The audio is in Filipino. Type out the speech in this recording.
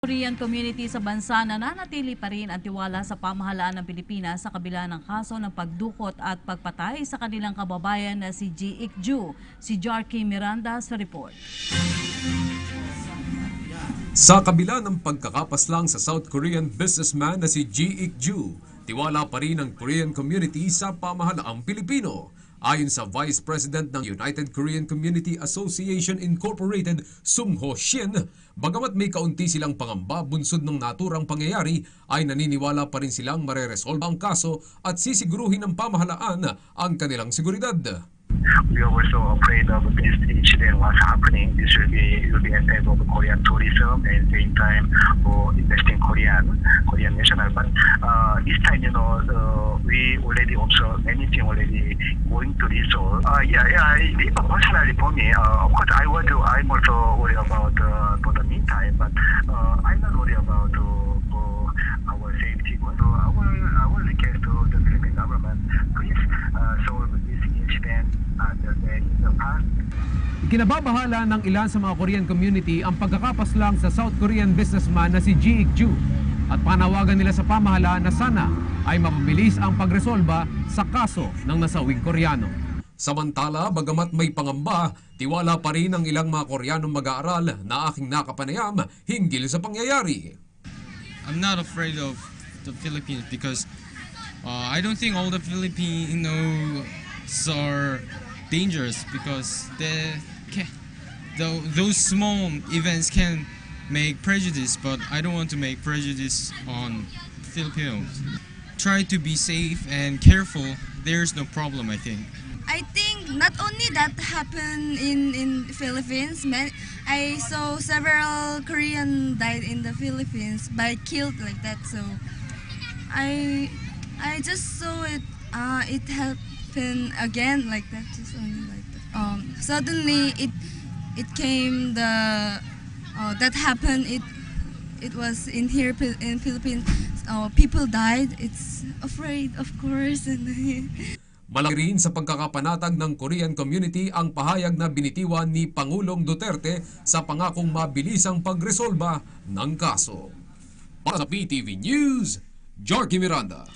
Korean community sa bansa nananatili pa rin ang tiwala sa pamahalaan ng Pilipinas sa kabila ng kaso ng pagdukot at pagpatay sa kanilang kababayan na si Ji Ik-ju. Si Jarky Miranda sa report. Sa kabila ng pagkakapaslang sa South Korean businessman na si Ji Ik-ju, tiwala pa rin ang Korean community sa pamahalaang Pilipino. Ayon sa Vice President ng United Korean Community Association Incorporated, Sung Ho Shin, bagamat may kaunti silang pangamba bunsod ng naturang pangyayari, ay naniniwala pa rin silang mareresolba ang kaso at sisiguruhin ng pamahalaan ang kanilang seguridad. We are also afraid of this incident, what's happening. This will be an effect of Korean tourism and same time for investing Korean national. But this time, we already observed anything already going to resolve. Personally for me, of course, I'm also worried about for the meantime, but I'm not worried about our safety. So our request to the Philippine government, please solve this incident in the past. Kinababahala ng ilan sa mga Korean community ang pagkakapaslang sa South Korean businessman na si Ji Ik-ju at panawagan nila sa pamahalaan na sana ay mapabilis ang pagresolba sa kaso ng nasawing Koreano. Samantala, bagamat may pangamba, tiwala pa rin ang ilang mga Koreanong mag-aaral na aking nakapanayam hinggil sa pangyayari. I'm not afraid of the Philippines because I don't think all the Filipinos are dangerous because those small events can make prejudice, but I don't want to make prejudice on Filipinos. Try to be safe and careful. There's no problem, I think. I think not only that happened in Philippines, I saw several Korean died in the Philippines by killed like that. So I just saw it happen again like that, just only like that. Suddenly it came that happened. It was in here in Philippines. People died. It's afraid, of course. Malaki rin sa pagkakapanatag ng Korean community ang pahayag na binitiwan ni Pangulong Duterte sa pangakong mabilisang pagresolba ng kaso. Para sa PTV News, Jarky Miranda.